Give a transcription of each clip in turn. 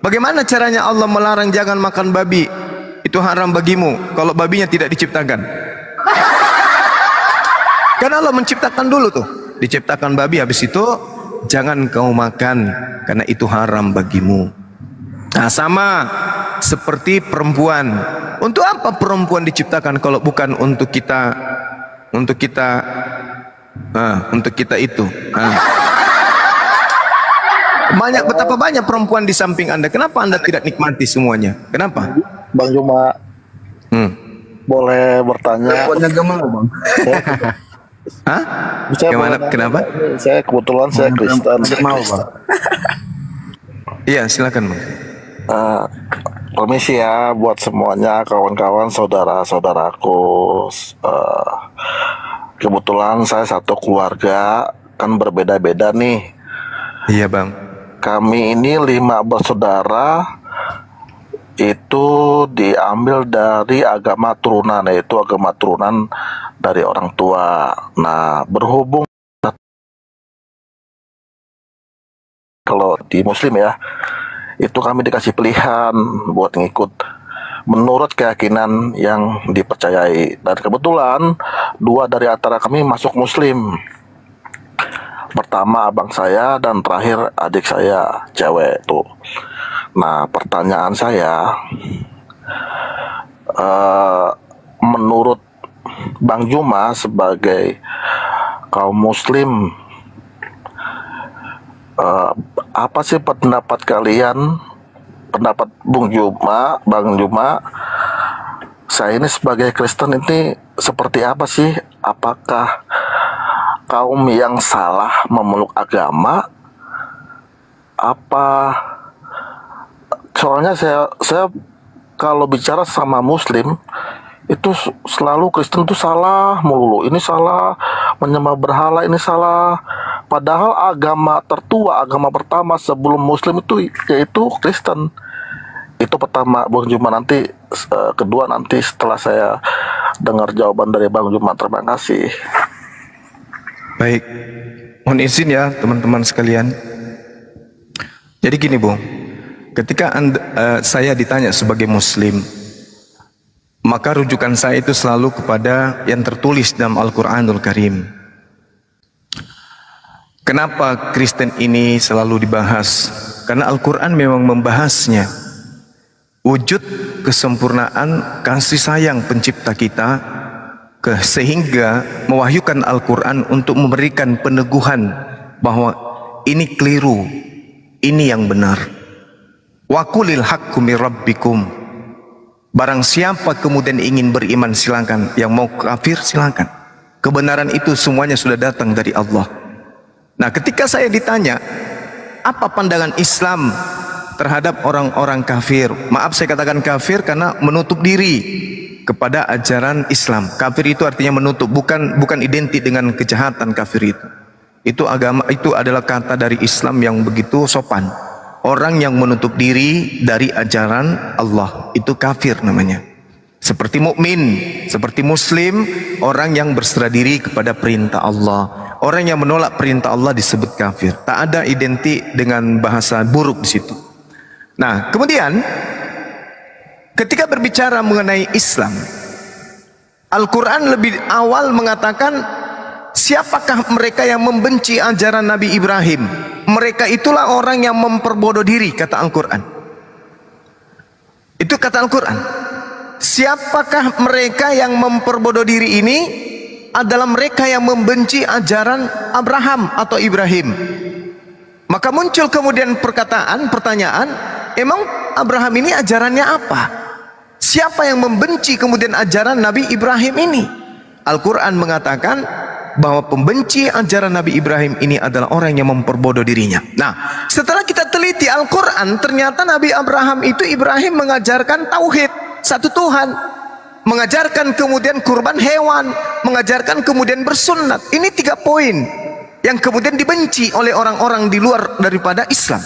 Bagaimana caranya Allah melarang jangan makan babi? Itu haram bagimu kalau babinya tidak diciptakan. Karena Allah menciptakan dulu tuh. Diciptakan babi, habis itu jangan kau makan karena itu haram bagimu. Nah, sama seperti perempuan. Untuk apa perempuan diciptakan kalau bukan untuk kita itu? Betapa banyak perempuan di samping Anda. Kenapa Anda tidak nikmati semuanya? Kenapa? Bang Juma, boleh bertanya? Bang. Hah? Kenapa? Saya kebetulan saya Kristen. Mau, Bang. Iya, silakan, Bang. Permisi ya buat semuanya, kawan-kawan, saudara-saudaraku. Kebetulan saya satu keluarga, kan berbeda-beda nih. Iya, Bang. Kami ini 5 bersaudara, itu diambil dari agama turunan, yaitu agama turunan dari orang tua. Nah, berhubung kalau di Muslim ya, itu kami dikasih pilihan buat ngikut menurut keyakinan yang dipercayai. Dan kebetulan 2 dari antara kami masuk Muslim. Pertama abang saya dan terakhir adik saya cewek tuh. Nah, pertanyaan saya, menurut Bang Juma sebagai kaum Muslim, apa sih pendapat kalian, pendapat Bang Juma, saya ini sebagai Kristen ini seperti apa sih? Apakah kaum yang salah memeluk agama? Soalnya saya kalau bicara sama Muslim itu selalu Kristen itu salah melulu, ini salah menyembah berhala, ini salah, padahal agama tertua, agama pertama sebelum Muslim itu yaitu Kristen. Itu pertama Bang Juma, nanti kedua nanti setelah saya dengar jawaban dari Bang Juma. Terima kasih. Baik, mohon izin ya teman-teman sekalian. Jadi gini, Bung, ketika saya ditanya sebagai Muslim, maka rujukan saya itu selalu kepada yang tertulis dalam Al-Quranul Karim. Kenapa Kristen ini selalu dibahas? Karena Al-Quran memang membahasnya. Wujud kesempurnaan kasih sayang pencipta kita, sehingga mewahyukan Al-Quran untuk memberikan peneguhan bahwa ini keliru, ini yang benar. Wa qulil haqqu mir rabbikum. Barang siapa kemudian ingin beriman silakan, yang mau kafir silakan. Kebenaran itu semuanya sudah datang dari Allah. Nah, ketika saya ditanya apa pandangan Islam terhadap orang-orang kafir, maaf saya katakan kafir karena menutup diri kepada ajaran Islam. Kafir itu artinya menutup, bukan identik dengan kejahatan kafir itu. Itu adalah kata dari Islam yang begitu sopan. Orang yang menutup diri dari ajaran Allah itu kafir namanya. Seperti mukmin, seperti Muslim, orang yang berserah diri kepada perintah Allah. Orang yang menolak perintah Allah disebut kafir. Tak ada identik dengan bahasa buruk di situ. Nah, kemudian ketika berbicara mengenai Islam, Al-Quran lebih awal mengatakan, siapakah mereka yang membenci ajaran Nabi Ibrahim? Mereka itulah orang yang memperbodoh diri, kata Al-Quran. Itu kata Al-Quran. Siapakah mereka yang memperbodoh diri ini? Adalah mereka yang membenci ajaran Abraham atau Ibrahim. Maka muncul kemudian pertanyaan, emang Abraham ini ajarannya apa? Siapa yang membenci kemudian ajaran Nabi Ibrahim ini? Al-Quran mengatakan bahwa pembenci ajaran Nabi Ibrahim ini adalah orang yang memperbodoh dirinya. Nah, setelah kita teliti Al-Quran, ternyata Nabi Ibrahim mengajarkan tauhid, satu Tuhan, mengajarkan kemudian kurban hewan, mengajarkan kemudian bersunat. Ini 3 poin yang kemudian dibenci oleh orang-orang di luar daripada Islam.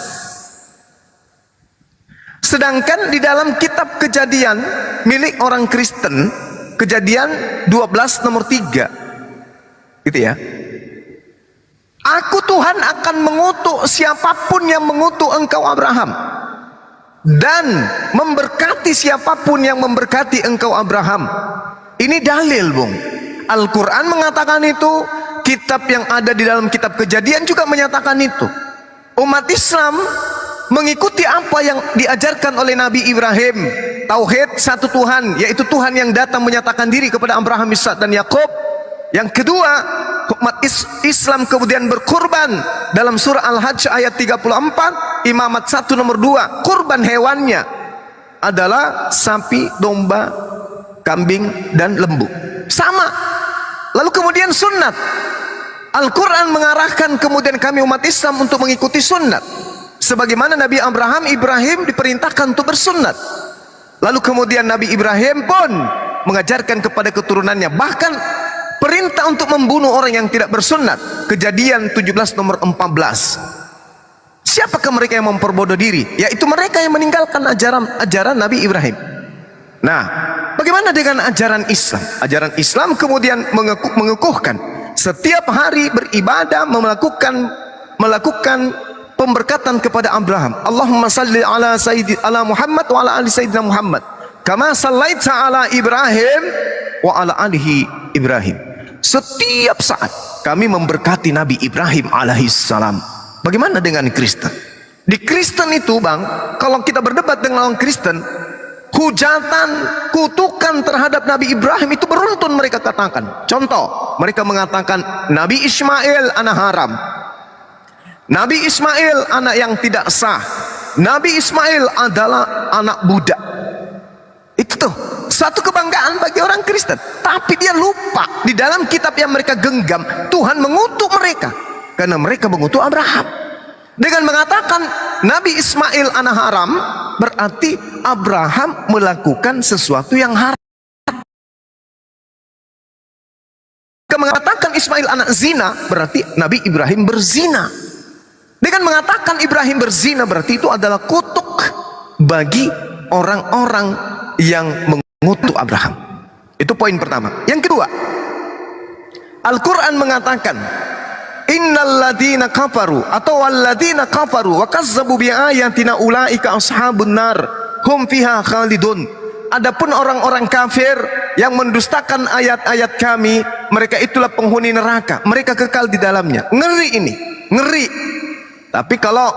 Sedangkan di dalam kitab Kejadian milik orang Kristen, Kejadian 12 nomor 3, gitu ya. Aku Tuhan akan mengutuk siapapun yang mengutuk engkau Abraham. dan memberkati siapapun yang memberkati engkau Abraham. Ini dalil, Bung. Al-Quran mengatakan itu, kitab yang ada di dalam kitab Kejadian juga menyatakan itu. Umat Islam mengikuti apa yang diajarkan oleh Nabi Ibrahim, tauhid satu Tuhan, yaitu Tuhan yang datang menyatakan diri kepada Abraham, Ishak dan Yakub. Yang kedua, umat Islam kemudian berkurban dalam surah Al-Hajj ayat 34, imamat 1 nomor 2, kurban hewannya adalah sapi, domba, kambing dan lembu. Sama. Lalu kemudian sunnat. Al-Quran mengarahkan kemudian kami umat Islam untuk mengikuti sunnat. Sebagaimana Nabi Ibrahim diperintahkan untuk bersunnat. Lalu kemudian Nabi Ibrahim pun mengajarkan kepada keturunannya, bahkan perintah untuk membunuh orang yang tidak bersunnat. Kejadian 17 nomor 14. Siapakah mereka yang memperbodoh diri? Yaitu mereka yang meninggalkan ajaran Nabi Ibrahim. Nah, bagaimana dengan ajaran Islam? Ajaran Islam kemudian mengukuhkan setiap hari beribadah, melakukan pemberkatan kepada Abraham. Allahumma salli ala Muhammad wa ala ali sayyidina Muhammad kama sallaita ala Ibrahim wa ala alihi Ibrahim. Setiap saat kami memberkati Nabi Ibrahim alaihissalam. Bagaimana dengan Kristen? Di Kristen itu, Bang, kalau kita berdebat dengan orang Kristen, hujatan, kutukan terhadap Nabi Ibrahim itu beruntun mereka katakan. Contoh, mereka mengatakan Nabi Ismail anak haram, Nabi Ismail anak yang tidak sah, Nabi Ismail adalah anak budak. Itu tuh satu kebanggaan bagi orang Kristen. Tapi dia lupa di dalam kitab yang mereka genggam, Tuhan mengutuk mereka karena mereka mengutuk Abraham dengan mengatakan Nabi Ismail anak haram, berarti Abraham melakukan sesuatu yang haram. Mengatakan Ismail anak zina, berarti Nabi Ibrahim berzina. Dengan mengatakan Ibrahim berzina, berarti itu adalah kutuk bagi orang-orang yang mengutuk Abraham. Itu poin pertama. Yang kedua, Al-Quran mengatakan innal ladina kafaru atau walladina kafaru wa kazzabu bi ayatina ulaika ashabun nar hum fiha khalidun. Adapun orang-orang kafir yang mendustakan ayat-ayat kami, mereka itulah penghuni neraka, mereka kekal di dalamnya. Ngeri ini, ngeri. Tapi kalau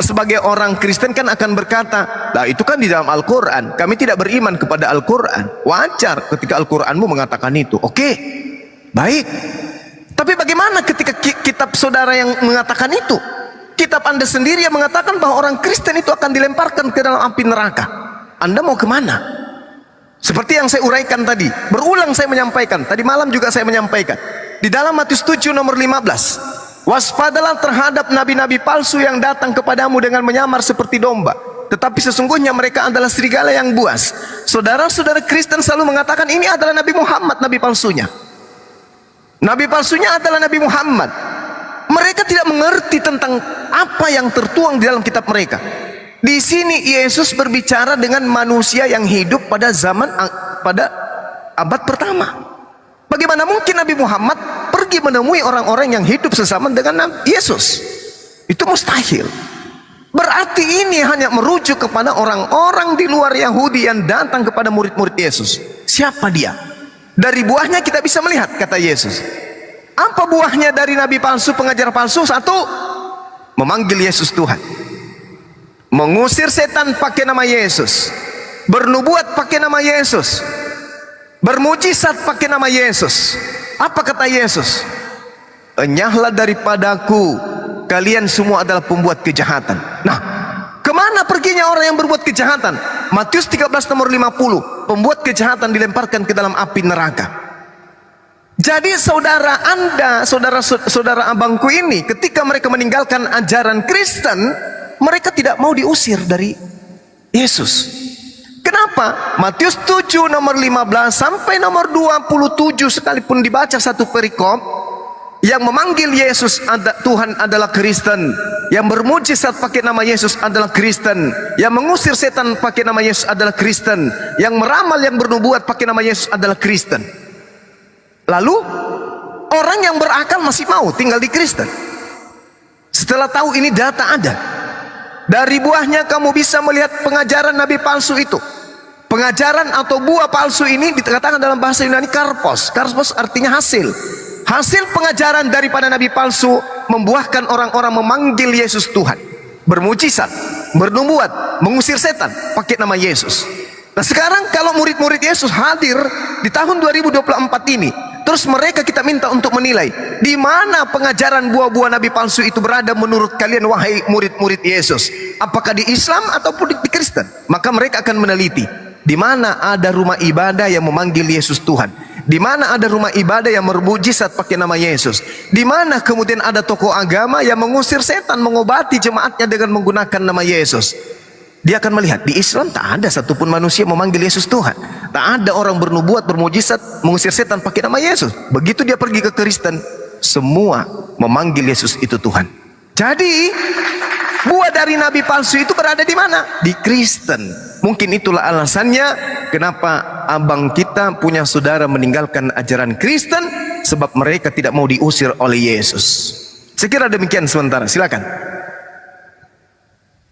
sebagai orang Kristen kan akan berkata, lah itu kan di dalam Al-Quran, kami tidak beriman kepada Al-Quran. Wajar ketika Al-Quranmu mengatakan itu. Oke, baik. Tapi bagaimana ketika kitab saudara yang mengatakan itu? Kitab Anda sendiri yang mengatakan bahwa orang Kristen itu akan dilemparkan ke dalam api neraka. Anda mau kemana? Seperti yang saya uraikan tadi, berulang saya menyampaikan, tadi malam juga saya menyampaikan. Di dalam Matius 7 nomor 15. Waspadalah terhadap nabi-nabi palsu yang datang kepadamu dengan menyamar seperti domba, tetapi sesungguhnya mereka adalah serigala yang buas. Saudara-saudara Kristen selalu mengatakan ini adalah Nabi Muhammad, nabi palsunya. Nabi palsunya adalah Nabi Muhammad. Mereka tidak mengerti tentang apa yang tertuang di dalam kitab mereka. Di sini Yesus berbicara dengan manusia yang hidup pada abad pertama. Bagaimana mungkin Nabi Muhammad pergi menemui orang-orang yang hidup sesama dengan Yesus? Itu mustahil. Berarti ini hanya merujuk kepada orang-orang di luar Yahudi yang datang kepada murid-murid Yesus. Siapa dia? Dari buahnya kita bisa melihat, kata Yesus. Apa buahnya dari nabi palsu, pengajar palsu? Satu, memanggil Yesus Tuhan, mengusir setan pakai nama Yesus, bernubuat pakai nama Yesus, bermujizat pakai nama Yesus. Apa kata Yesus? Enyahlah daripadaku, kalian semua adalah pembuat kejahatan. Nah, kemana perginya orang yang berbuat kejahatan? Matius 13 nomor 50, pembuat kejahatan dilemparkan ke dalam api neraka. Jadi saudara Anda, saudara abangku ini, ketika mereka meninggalkan ajaran Kristen, mereka tidak mau diusir dari Yesus. Kenapa? Matius 7 nomor 15 sampai nomor 27 sekalipun dibaca satu perikop, yang memanggil Yesus Tuhan adalah Kristen, yang bermujizat pakai nama Yesus adalah Kristen, yang mengusir setan pakai nama Yesus adalah Kristen, yang meramal, yang bernubuat pakai nama Yesus adalah Kristen. Lalu orang yang berakal masih mau tinggal di Kristen. Setelah tahu ini data ada, Dari buahnya kamu bisa melihat pengajaran nabi palsu itu. Pengajaran atau buah palsu ini dikatakan dalam bahasa Yunani karpos. Karpos artinya hasil. Hasil pengajaran daripada nabi palsu membuahkan orang-orang memanggil Yesus Tuhan, bermujizat, bernubuat, mengusir setan pakai nama Yesus. Nah sekarang kalau murid-murid Yesus hadir di tahun 2024 ini, terus mereka kita minta untuk menilai di mana pengajaran buah-buah nabi palsu itu berada menurut kalian wahai murid-murid Yesus. Apakah di Islam ataupun di Kristen? Maka mereka akan meneliti di mana ada rumah ibadah yang memanggil Yesus Tuhan, di mana ada rumah ibadah yang bermujizat pakai nama Yesus, di mana kemudian ada tokoh agama yang mengusir setan, mengobati jemaatnya dengan menggunakan nama Yesus. Dia akan melihat di Islam tak ada satupun manusia memanggil Yesus Tuhan, tak ada orang bernubuat, bermujizat, mengusir setan pakai nama Yesus. Begitu dia pergi ke Kristen, semua memanggil Yesus itu Tuhan. Jadi buah dari nabi palsu itu berada di mana? Di Kristen. Mungkin itulah alasannya kenapa abang kita punya saudara meninggalkan ajaran Kristen, sebab mereka tidak mau diusir oleh Yesus. Saya kira demikian sementara, silakan.